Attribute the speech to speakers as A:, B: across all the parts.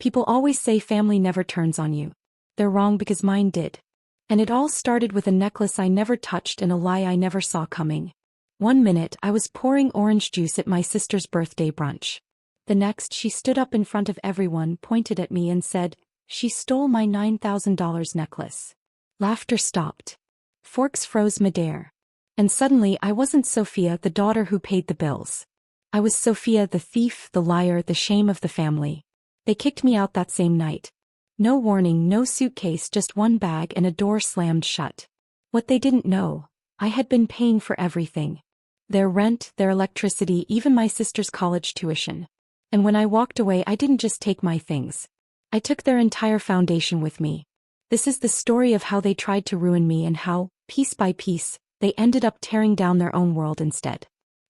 A: People always say family never turns on you. They're wrong because mine did. And it all started with a necklace I never touched and a lie I never saw coming. One minute I was pouring orange juice at my sister's birthday brunch. The next she stood up in front of everyone, pointed at me and said, "She stole my $9,000 necklace." Laughter stopped. Forks froze midair. And suddenly I wasn't Sophia, the daughter who paid the bills. I was Sophia, the thief, the liar, the shame of the family. They kicked me out that same night. No warning, no suitcase, just one bag and a door slammed shut. What they didn't know, I had been paying for everything. Their rent, their electricity, even my sister's college tuition. And when I walked away, I didn't just take my things. I took their entire foundation with me. This is the story of how they tried to ruin me and how, piece by piece, they ended up tearing down their own world instead.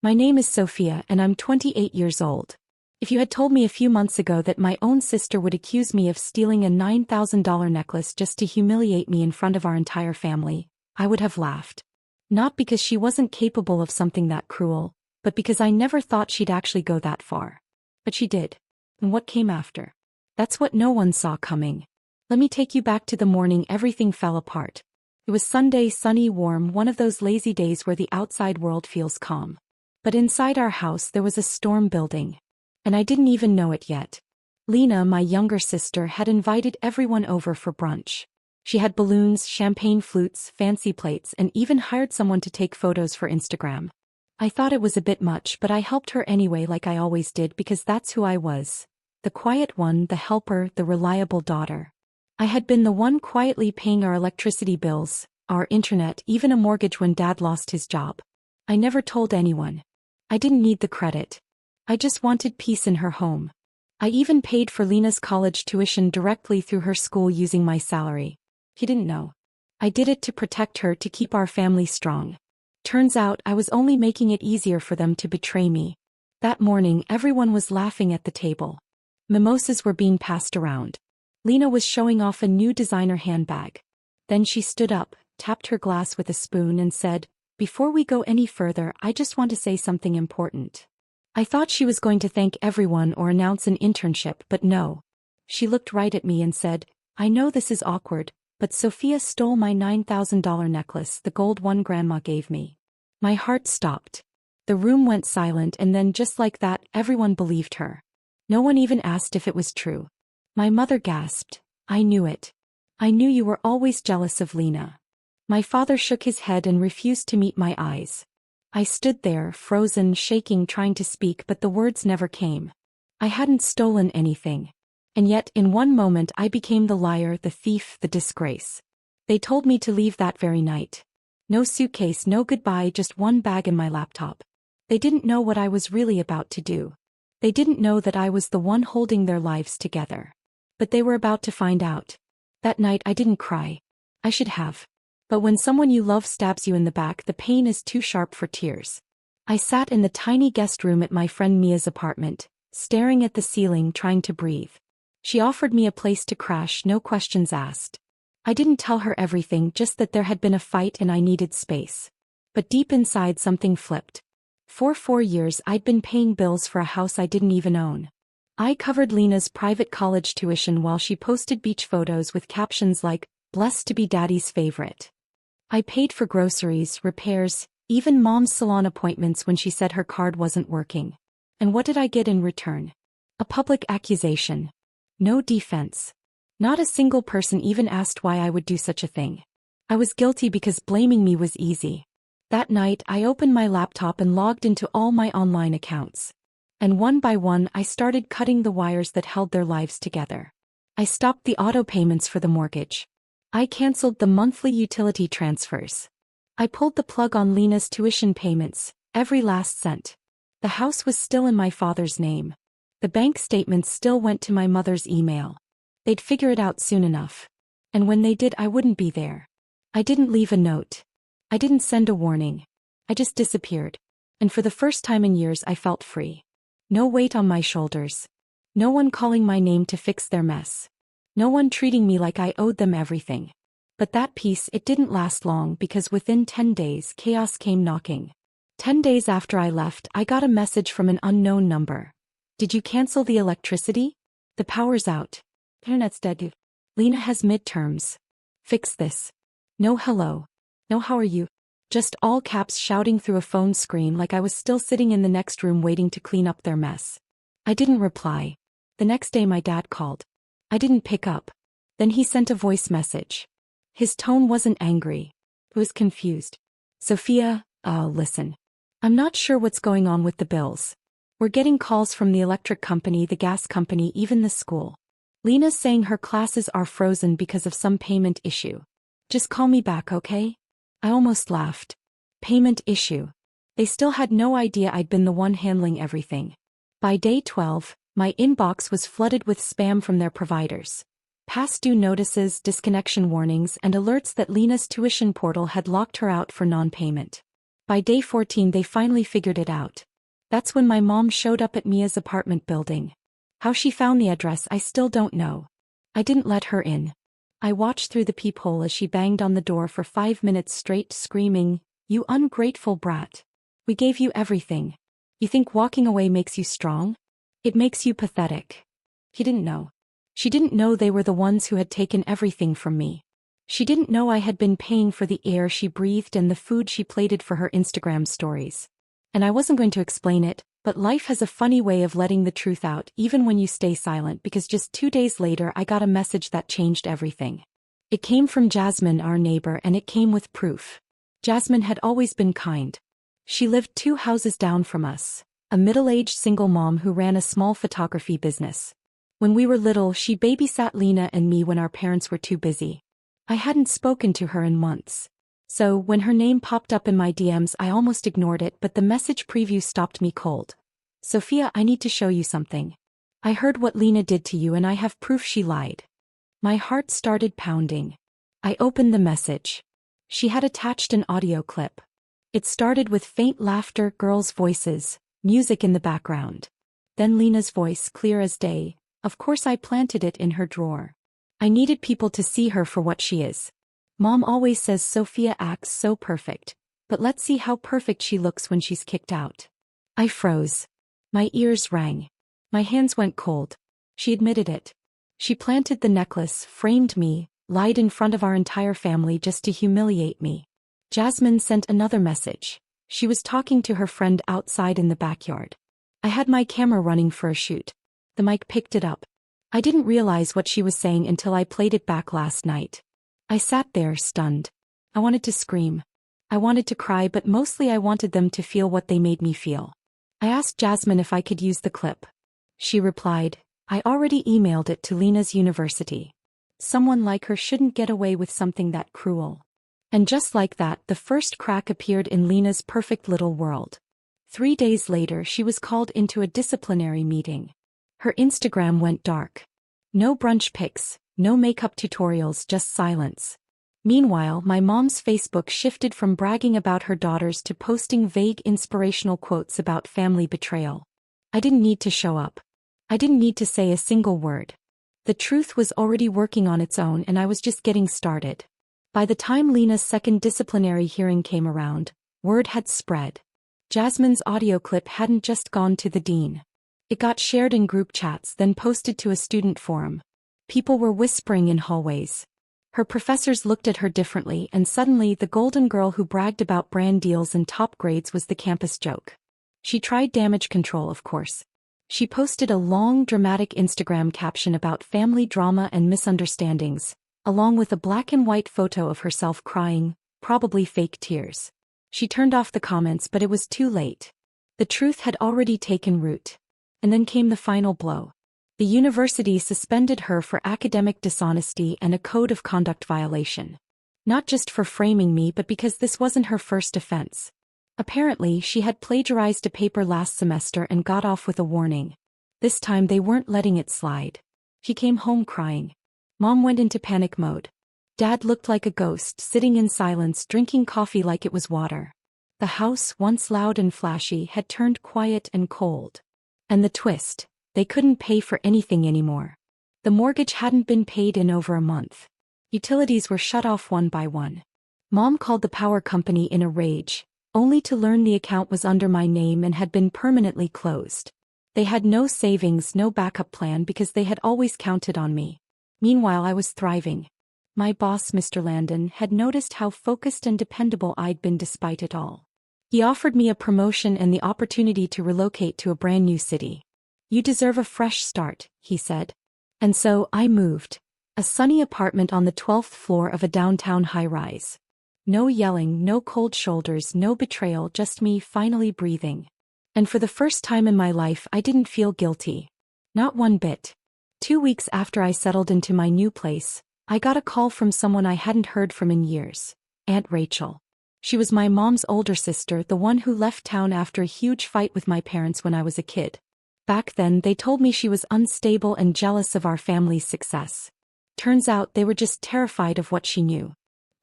A: My name is Sophia and I'm 28 years old. If you had told me a few months ago that my own sister would accuse me of stealing a $9,000 necklace just to humiliate me in front of our entire family, I would have laughed. Not because she wasn't capable of something that cruel, but because I never thought she'd actually go that far. But she did. And what came after? That's what no one saw coming. Let me take you back to the morning everything fell apart. It was Sunday, sunny, warm, one of those lazy days where the outside world feels calm. But inside our house there was a storm building. And I didn't even know it yet. Lena, my younger sister, had invited everyone over for brunch. She had balloons, champagne flutes, fancy plates, and even hired someone to take photos for Instagram. I thought it was a bit much, but I helped her anyway, like I always did, because that's who I was. The quiet one, the helper, the reliable daughter. I had been the one quietly paying our electricity bills, our internet, even a mortgage when Dad lost his job. I never told anyone. I didn't need the credit. I just wanted peace in her home. I even paid for Lena's college tuition directly through her school using my salary. He didn't know. I did it to protect her, to keep our family strong. Turns out I was only making it easier for them to betray me. That morning everyone was laughing at the table. Mimosas were being passed around. Lena was showing off a new designer handbag. Then she stood up, tapped her glass with a spoon and said, "Before we go any further, I just want to say something important." I thought she was going to thank everyone or announce an internship, but no. She looked right at me and said, "I know this is awkward, but Sophia stole my $9,000 necklace, the gold one Grandma gave me." My heart stopped. The room went silent, and then just like that, everyone believed her. No one even asked if it was true. My mother gasped, "I knew it. I knew you were always jealous of Lena." My father shook his head and refused to meet my eyes. I stood there, frozen, shaking, trying to speak, but the words never came. I hadn't stolen anything. And yet, in one moment, I became the liar, the thief, the disgrace. They told me to leave that very night. No suitcase, no goodbye, just one bag and my laptop. They didn't know what I was really about to do. They didn't know that I was the one holding their lives together. But they were about to find out. That night I didn't cry. I should have. But when someone you love stabs you in the back, the pain is too sharp for tears. I sat in the tiny guest room at my friend Mia's apartment, staring at the ceiling, trying to breathe. She offered me a place to crash, no questions asked. I didn't tell her everything, just that there had been a fight and I needed space. But deep inside something flipped. For 4 years I'd been paying bills for a house I didn't even own. I covered Lena's private college tuition while she posted beach photos with captions like, "Blessed to be Daddy's favorite." I paid for groceries, repairs, even Mom's salon appointments when she said her card wasn't working. And what did I get in return? A public accusation. No defense. Not a single person even asked why I would do such a thing. I was guilty because blaming me was easy. That night I opened my laptop and logged into all my online accounts. And one by one I started cutting the wires that held their lives together. I stopped the auto payments for the mortgage. I canceled the monthly utility transfers. I pulled the plug on Lena's tuition payments, every last cent. The house was still in my father's name. The bank statements still went to my mother's email. They'd figure it out soon enough. And when they did, I wouldn't be there. I didn't leave a note. I didn't send a warning. I just disappeared. And for the first time in years I felt free. No weight on my shoulders. No one calling my name to fix their mess. No one treating me like I owed them everything. But that peace, it didn't last long, because within 10 days chaos came knocking. 10 days after I left, I got a message from an unknown number. "Did you cancel the electricity?" The power's out. Internet's dead. Lena has midterms. Fix this. No hello. No how are you? Just all caps shouting through a phone screen like I was still sitting in the next room waiting to clean up their mess. I didn't reply. The next day my dad called. I didn't pick up. Then he sent a voice message. His tone wasn't angry. It was confused. Sophia, listen. I'm not sure what's going on with the bills. We're getting calls from the electric company, the gas company, even the school. Lena's saying her classes are frozen because of some payment issue. Just call me back, okay? I almost laughed. Payment issue. They still had no idea I'd been the one handling everything. By day 12, my inbox was flooded with spam from their providers. Past due notices, disconnection warnings, and alerts that Lena's tuition portal had locked her out for non-payment. By day 14 they finally figured it out. That's when my mom showed up at Mia's apartment building. How she found the address I still don't know. I didn't let her in. I watched through the peephole as she banged on the door for 5 minutes straight, screaming, "You ungrateful brat. We gave you everything. You think walking away makes you strong? It makes you pathetic." He didn't know. She didn't know they were the ones who had taken everything from me. She didn't know I had been paying for the air she breathed and the food she plated for her Instagram stories. And I wasn't going to explain it, but life has a funny way of letting the truth out even when you stay silent, because just 2 days later I got a message that changed everything. It came from Jasmine, our neighbor, and it came with proof. Jasmine had always been kind. She lived 2 houses down from us, a middle-aged single mom who ran a small photography business. When we were little, she babysat Lena and me when our parents were too busy. I hadn't spoken to her in months. So, when her name popped up in my DMs, I almost ignored it, but the message preview stopped me cold. "Sophia, I need to show you something. I heard what Lena did to you and I have proof she lied." My heart started pounding. I opened the message. She had attached an audio clip. It started with faint laughter, girls' voices, music in the background. Then Lena's voice, clear as day. Of course I planted it in her drawer. I needed people to see her for what she is. Mom always says Sophia acts so perfect, but let's see how perfect she looks when she's kicked out. I froze. My ears rang. My hands went cold. She admitted it. She planted the necklace, framed me, lied in front of our entire family just to humiliate me. Jasmine sent another message. She was talking to her friend outside in the backyard. I had my camera running for a shoot. The mic picked it up. I didn't realize what she was saying until I played it back last night. I sat there, stunned. I wanted to scream. I wanted to cry, but mostly I wanted them to feel what they made me feel. I asked Jasmine if I could use the clip. She replied, "I already emailed it to Lena's university. Someone like her shouldn't get away with something that cruel." And just like that, the first crack appeared in Lena's perfect little world. 3 days later, she was called into a disciplinary meeting. Her Instagram went dark. No brunch pics, no makeup tutorials, just silence. Meanwhile, my mom's Facebook shifted from bragging about her daughters to posting vague inspirational quotes about family betrayal. I didn't need to show up. I didn't need to say a single word. The truth was already working on its own and I was just getting started. By the time Lena's second disciplinary hearing came around, word had spread. Jasmine's audio clip hadn't just gone to the dean. It got shared in group chats, then posted to a student forum. People were whispering in hallways. Her professors looked at her differently, and suddenly the golden girl who bragged about brand deals and top grades was the campus joke. She tried damage control, of course. She posted a long, dramatic Instagram caption about family drama and misunderstandings, along with a black and white photo of herself crying, probably fake tears. She turned off the comments, but it was too late. The truth had already taken root. And then came the final blow. The university suspended her for academic dishonesty and a code of conduct violation. Not just for framing me, but because this wasn't her first offense. Apparently, she had plagiarized a paper last semester and got off with a warning. This time they weren't letting it slide. She came home crying. Mom went into panic mode. Dad looked like a ghost, sitting in silence, drinking coffee like it was water. The house, once loud and flashy, had turned quiet and cold. And the twist. They couldn't pay for anything anymore. The mortgage hadn't been paid in over a month. Utilities were shut off one by one. Mom called the power company in a rage, only to learn the account was under my name and had been permanently closed. They had no savings, no backup plan because they had always counted on me. Meanwhile, I was thriving. My boss, Mr. Landon, had noticed how focused and dependable I'd been despite it all. He offered me a promotion and the opportunity to relocate to a brand new city. "You deserve a fresh start," he said. And so I moved. A sunny apartment on the 12th floor of a downtown high-rise. No yelling, no cold shoulders, no betrayal, just me finally breathing. And for the first time in my life, I didn't feel guilty. Not one bit. 2 weeks after I settled into my new place, I got a call from someone I hadn't heard from in years. Aunt Rachel. She was my mom's older sister, the one who left town after a huge fight with my parents when I was a kid. Back then, they told me she was unstable and jealous of our family's success. Turns out they were just terrified of what she knew.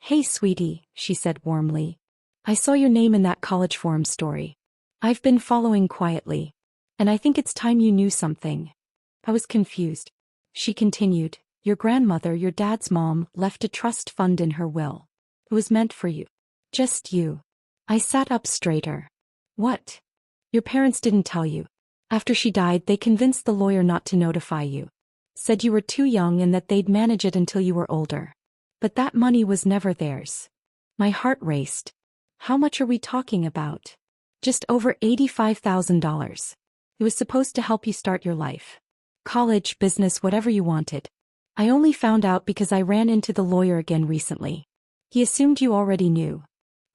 A: "Hey, sweetie," she said warmly. "I saw your name in that college forum story. I've been following quietly. And I think it's time you knew something." I was confused. She continued, "Your grandmother, your dad's mom, left a trust fund in her will. It was meant for you. Just you." I sat up straighter. "What? Your parents didn't tell you? After she died, they convinced the lawyer not to notify you. Said you were too young and that they'd manage it until you were older. But that money was never theirs." My heart raced. "How much are we talking about?" "Just over $85,000. It was supposed to help you start your life. College, business, whatever you wanted. I only found out because I ran into the lawyer again recently. He assumed you already knew."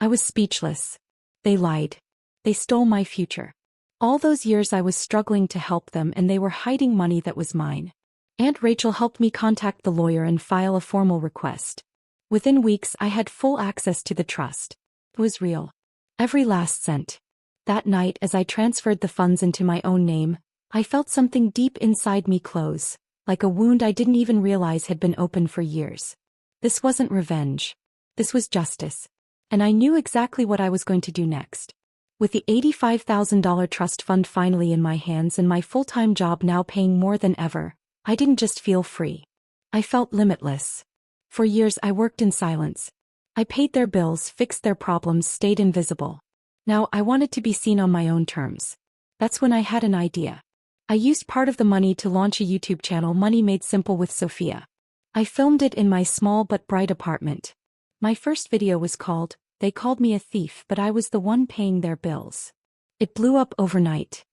A: I was speechless. They lied. They stole my future. All those years I was struggling to help them, and they were hiding money that was mine. Aunt Rachel helped me contact the lawyer and file a formal request. Within weeks, I had full access to the trust. It was real. Every last cent. That night, as I transferred the funds into my own name, I felt something deep inside me close, like a wound I didn't even realize had been open for years. This wasn't revenge. This was justice. And I knew exactly what I was going to do next. With the $85,000 trust fund finally in my hands and my full-time job now paying more than ever, I didn't just feel free. I felt limitless. For years I worked in silence. I paid their bills, fixed their problems, stayed invisible. Now I wanted to be seen on my own terms. That's when I had an idea. I used part of the money to launch a YouTube channel, Money Made Simple with Sophia. I filmed it in my small but bright apartment. My first video was called, "They Called Me a Thief, but I Was the One Paying Their Bills." It blew up overnight.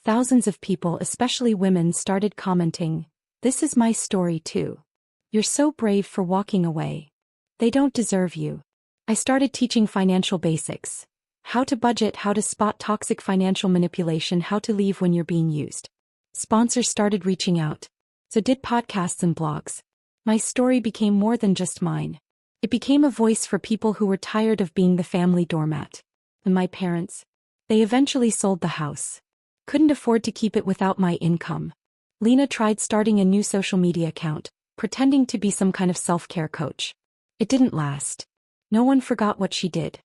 A: Thousands of people, especially women, started commenting, "This is my story too. You're so brave for walking away. They don't deserve you." I started teaching financial basics. How to budget, how to spot toxic financial manipulation, how to leave when you're being used. Sponsors started reaching out. So did podcasts and blogs. My story became more than just mine. It became a voice for people who were tired of being the family doormat. And my parents? They eventually sold the house. Couldn't afford to keep it without my income. Lena tried starting a new social media account, pretending to be some kind of self-care coach. It didn't last. No one forgot what she did.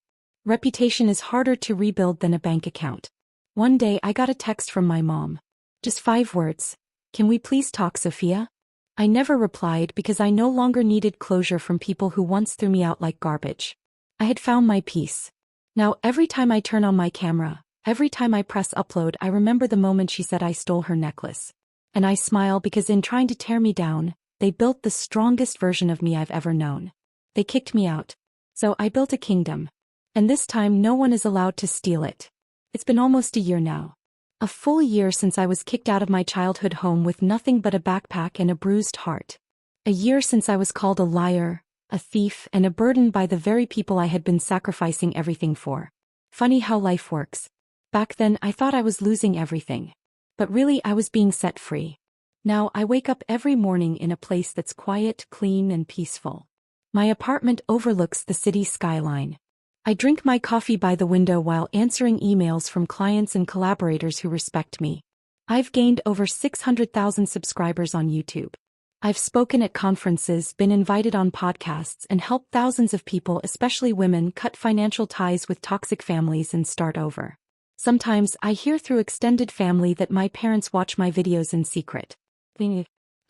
A: Reputation is harder to rebuild than a bank account. One day I got a text from my mom. Just 5 words. "Can we please talk, Sophia?" I never replied because I no longer needed closure from people who once threw me out like garbage. I had found my peace. Now every time I turn on my camera, every time I press upload, I remember the moment she said I stole her necklace. And I smile because in trying to tear me down, they built the strongest version of me I've ever known. They kicked me out. So I built a kingdom. And this time no one is allowed to steal it. It's been almost a year now. A full year since I was kicked out of my childhood home with nothing but a backpack and a bruised heart. A year since I was called a liar, a thief, and a burden by the very people I had been sacrificing everything for. Funny how life works. Back then I thought I was losing everything. But really I was being set free. Now I wake up every morning in a place that's quiet, clean, and peaceful. My apartment overlooks the city skyline. I drink my coffee by the window while answering emails from clients and collaborators who respect me. I've gained over 600,000 subscribers on YouTube. I've spoken at conferences, been invited on podcasts, and helped thousands of people, especially women, cut financial ties with toxic families and start over. Sometimes I hear through extended family that my parents watch my videos in secret.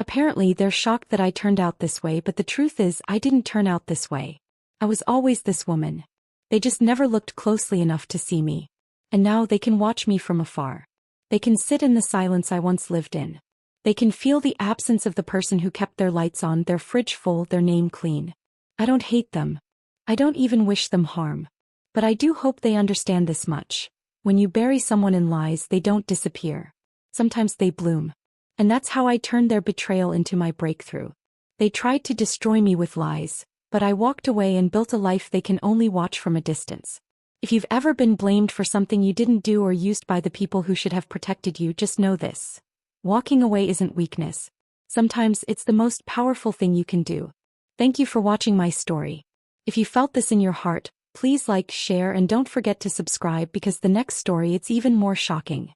A: Apparently they're shocked that I turned out this way, but the truth is I didn't turn out this way. I was always this woman. They just never looked closely enough to see me. And now they can watch me from afar. They can sit in the silence I once lived in. They can feel the absence of the person who kept their lights on, their fridge full, their name clean. I don't hate them. I don't even wish them harm. But I do hope they understand this much. When you bury someone in lies, they don't disappear. Sometimes they bloom. And that's how I turned their betrayal into my breakthrough. They tried to destroy me with lies, but I walked away and built a life they can only watch from a distance. If you've ever been blamed for something you didn't do or used by the people who should have protected you, just know this. Walking away isn't weakness. Sometimes it's the most powerful thing you can do. Thank you for watching my story. If you felt this in your heart, please like, share, and don't forget to subscribe because the next story it's even more shocking.